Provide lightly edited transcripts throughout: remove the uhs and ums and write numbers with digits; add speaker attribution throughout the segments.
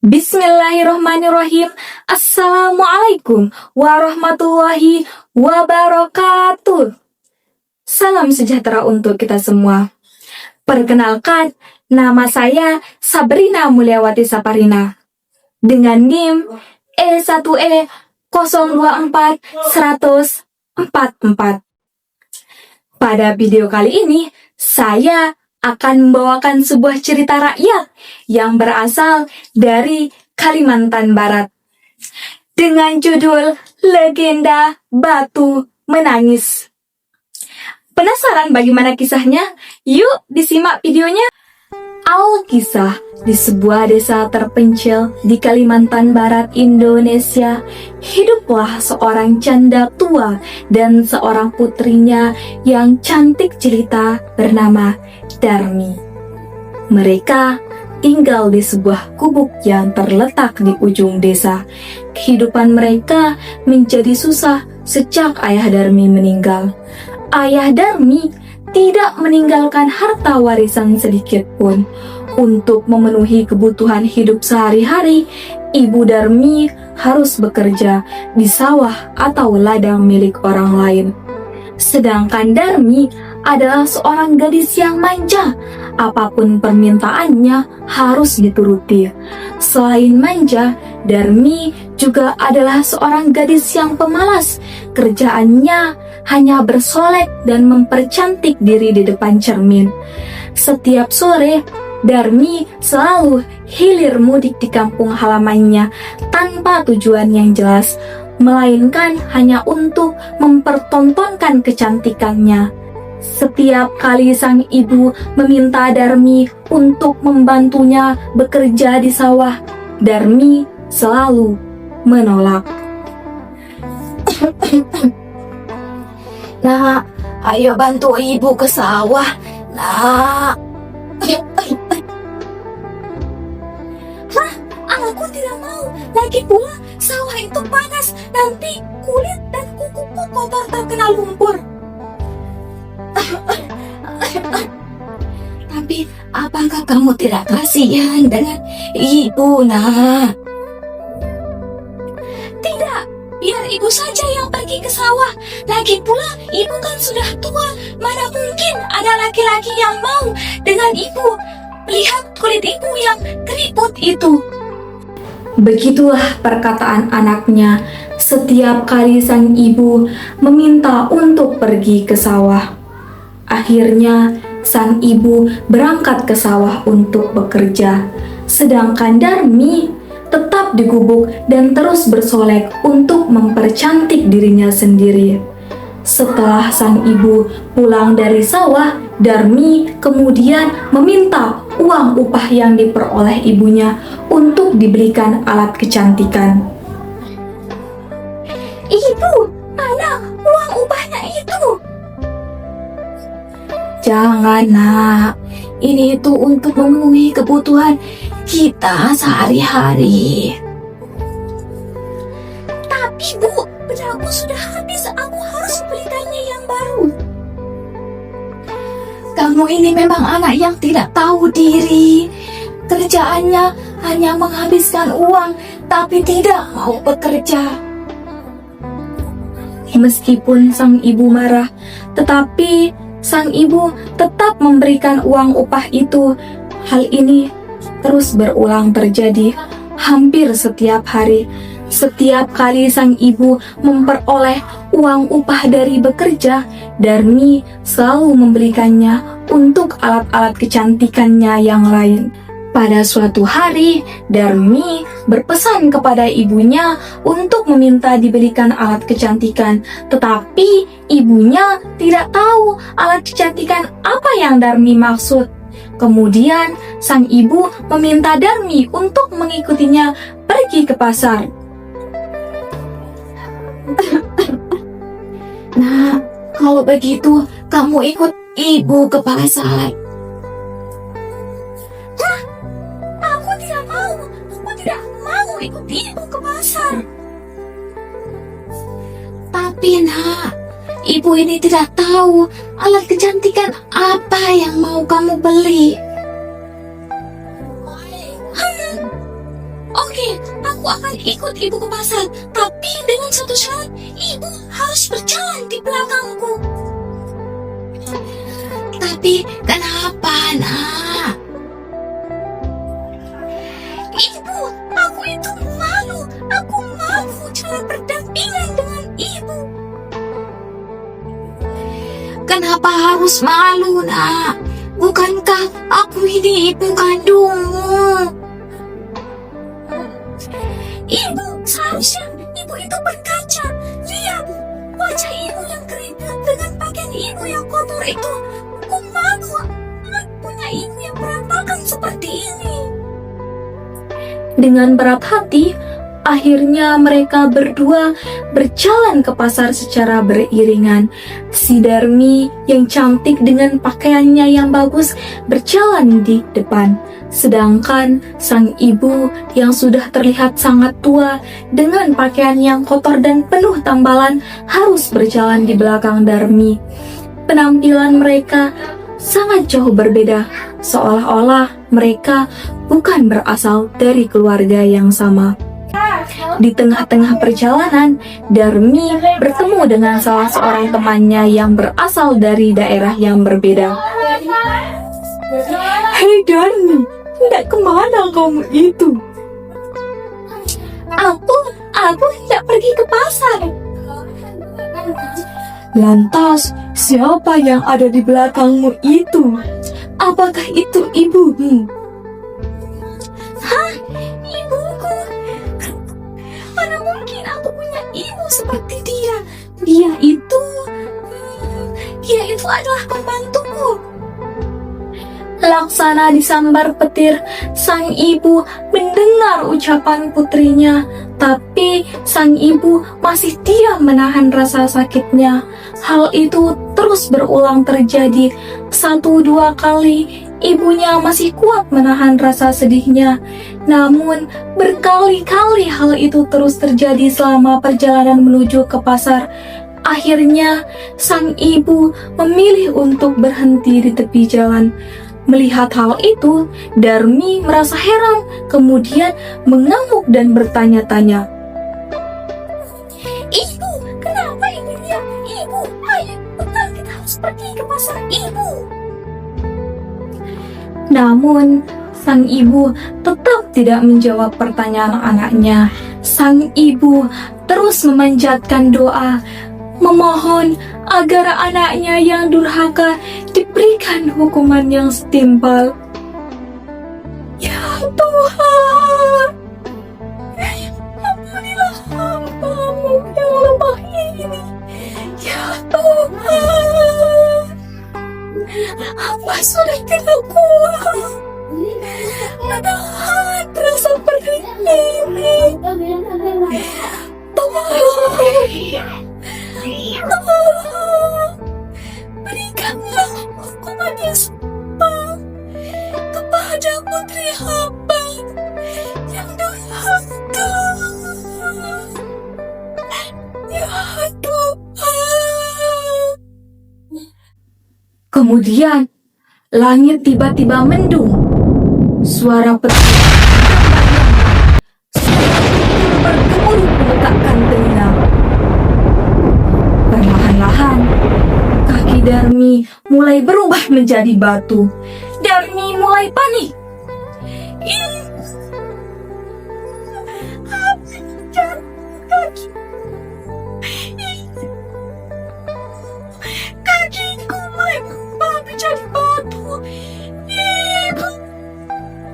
Speaker 1: Bismillahirrohmanirrohim. Assalamualaikum warahmatullahi wabarakatuh. Salam sejahtera untuk kita semua. Perkenalkan, nama saya Sabrina Mulyawati Saparina. Dengan NIM E1E 024144. Pada video kali ini, saya akan membawakan sebuah cerita rakyat yang berasal dari Kalimantan Barat dengan judul Legenda Batu Menangis. Penasaran bagaimana kisahnya? Yuk disimak videonya. Awal kisah, di sebuah desa terpencil di Kalimantan Barat, Indonesia, hiduplah seorang janda tua dan seorang putrinya yang cantik jelita bernama Darmi. Mereka tinggal di sebuah gubuk yang terletak di ujung desa. Kehidupan mereka menjadi susah sejak ayah Darmi meninggal. Ayah Darmi tidak meninggalkan harta warisan sedikit pun. Untuk memenuhi kebutuhan hidup sehari-hari, Ibu Darmi harus bekerja di sawah atau ladang milik orang lain. Sedangkan Darmi adalah seorang gadis yang manja. Apapun permintaannya harus dituruti. Selain manja, Darmi juga adalah seorang gadis yang pemalas. Kerjaannya hanya bersolek dan mempercantik diri di depan cermin. Setiap sore, Darmi selalu hilir mudik di kampung halamannya tanpa tujuan yang jelas, melainkan hanya untuk mempertontonkan kecantikannya. Setiap kali sang ibu meminta Darmi untuk membantunya bekerja di sawah, Darmi selalu menolak.
Speaker 2: Nak, ayo bantu ibu ke sawah, nak.
Speaker 1: Hah? Aku tidak mau. Lagi pula sawah itu panas. Nanti kulit dan kukuku kotor terkena lumpur.
Speaker 2: Tapi apakah kamu tidak kasihan dengan ibu, nak?
Speaker 1: Tidak, biar ibu saja yang pergi ke sawah. Lagi pula ibu kan sudah tua. Mana mungkin ada laki-laki yang mau dengan ibu. Lihat kulit ibu yang keriput itu. Begitulah perkataan anaknya setiap kali sang ibu meminta untuk pergi ke sawah. Akhirnya sang ibu berangkat ke sawah untuk bekerja. Sedangkan Darmi tetap di gubuk dan terus bersolek untuk mempercantik dirinya sendiri. Setelah sang ibu pulang dari sawah, Darmi kemudian meminta uang upah yang diperoleh ibunya untuk dibelikan alat kecantikan. Ibu, mana uang upahnya itu?
Speaker 2: Jangan, nak. Ini itu untuk memenuhi kebutuhan kita sehari-hari.
Speaker 1: Tapi Bu, bedaku sudah habis. Aku harus belikannya yang baru.
Speaker 2: Kamu ini memang anak yang tidak tahu diri. Kerjaannya hanya menghabiskan uang, tapi tidak mau bekerja.
Speaker 1: Meskipun sang ibu marah, tetapi sang ibu tetap memberikan uang upah itu. Hal ini terus berulang terjadi hampir setiap hari. Setiap kali sang ibu memperoleh uang upah dari bekerja, Darmi selalu membelikannya untuk alat-alat kecantikannya yang lain. Pada suatu hari, Darmi berpesan kepada ibunya untuk meminta dibelikan alat kecantikan, tetapi ibunya tidak tahu alat kecantikan apa yang Darmi maksud. Kemudian, sang ibu meminta Darmi untuk mengikutinya pergi ke pasar.
Speaker 2: Nah, kalau begitu kamu ikut ibu ke pasar.
Speaker 1: Aku tidak mau ikut ibu ke pasar.
Speaker 2: Tapi, nak, ibu ini tidak tahu alat kecantikan apa yang mau kamu beli.
Speaker 1: aku akan ikut ibu ke pasar, tapi dengan satu syarat, ibu harus berjalan di belakangku.
Speaker 2: Tapi kenapa, nak?
Speaker 1: Ibu, aku itu malu. Aku malu cara berdampingan dengan ibu.
Speaker 2: Kenapa harus malu, nak? Bukankah aku ini ibu kandungmu?
Speaker 1: Ibu, seharusnya ibu itu berkaca. Lihat, wajah ibu yang keringat dengan pakaian ibu yang kotor itu. Aku malu punya ibu yang berantakan seperti ini.
Speaker 2: Dengan berat hati, akhirnya mereka berdua berjalan ke pasar secara beriringan. Si Darmi yang cantik dengan pakaiannya yang bagus berjalan di depan. Sedangkan sang ibu yang sudah terlihat sangat tua dengan pakaian yang kotor dan penuh tambalan harus berjalan di belakang Darmi. Penampilan mereka sangat jauh berbeda, seolah-olah mereka bukan berasal dari keluarga yang sama. Di tengah-tengah perjalanan, Darmi bertemu dengan salah seorang temannya yang berasal dari daerah yang berbeda.
Speaker 3: Hei Darmi, hendak kemana kamu itu?
Speaker 1: Aku hendak pergi ke pasar.
Speaker 3: Lantas, siapa yang ada di belakangmu itu? Apakah itu ibumu?
Speaker 1: Ibuku. Mana mungkin aku punya ibu seperti dia. Dia itu adalah pembantuku.
Speaker 2: Laksana disambar petir, sang ibu mendengar ucapan putrinya, tapi sang ibu masih diam menahan rasa sakitnya. Hal itu terus berulang terjadi. 1-2 kali ibunya masih kuat menahan rasa sedihnya. Namun berkali-kali hal itu terus terjadi selama perjalanan menuju ke pasar. Akhirnya sang ibu memilih untuk berhenti di tepi jalan. Melihat hal itu, Darmi merasa heran, kemudian mengamuk dan bertanya-tanya.
Speaker 1: Ibu, kenapa ibu dia? Ibu, ayo, betul kita harus pergi ke pasar, ibu.
Speaker 2: Namun, sang ibu tetap tidak menjawab pertanyaan anaknya. Sang ibu terus memanjatkan doa, memohon agar anaknya yang durhaka diberikan hukuman yang setimpal.
Speaker 1: Ya Tuhan, ampunilah hamba-Mu yang lemah ini. Ya Tuhan, hamba sudah tidak kuat menahan rasa pedih ini. Tolong, berikanlah hukuman yang setimpal kepada putri hamba yang durhaka. Ya Tuhan.
Speaker 2: Kemudian, langit tiba-tiba mendung. Suara petir bergemuruh meletakkan telinga. Perlahan-lahan, kaki Darmi mulai berubah menjadi batu. Darmi mulai panik.
Speaker 1: Apa yang terjadi kaki? Kakiku mulai berubah menjadi batu. Ibu,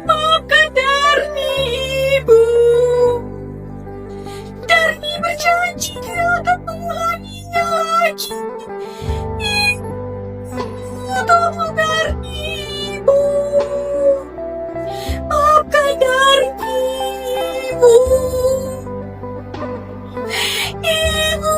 Speaker 1: maafkan Darmi, ibu. Darmi berjanji dia akan mengulanginya lagi. Ibu, tolong Darmi, ibu. Maafkan Darmi, ibu. Ibu.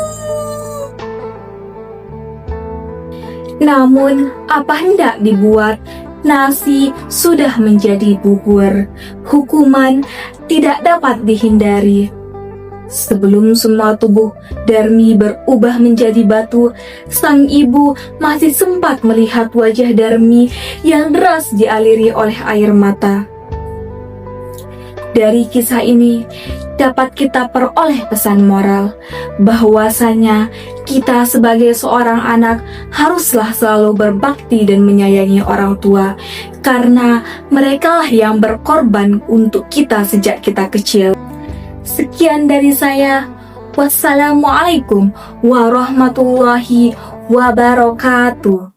Speaker 2: Namun, apa hendak dibuat? Nasi sudah menjadi bubur. Hukuman tidak dapat dihindari. Sebelum semua tubuh Darmi berubah menjadi batu, sang ibu masih sempat melihat wajah Darmi yang deras dialiri oleh air mata. Dari kisah ini dapat kita peroleh pesan moral bahwasanya kita sebagai seorang anak haruslah selalu berbakti dan menyayangi orang tua, karena merekalah yang berkorban untuk kita sejak kita kecil. Sekian dari saya. Wassalamualaikum warahmatullahi wabarakatuh.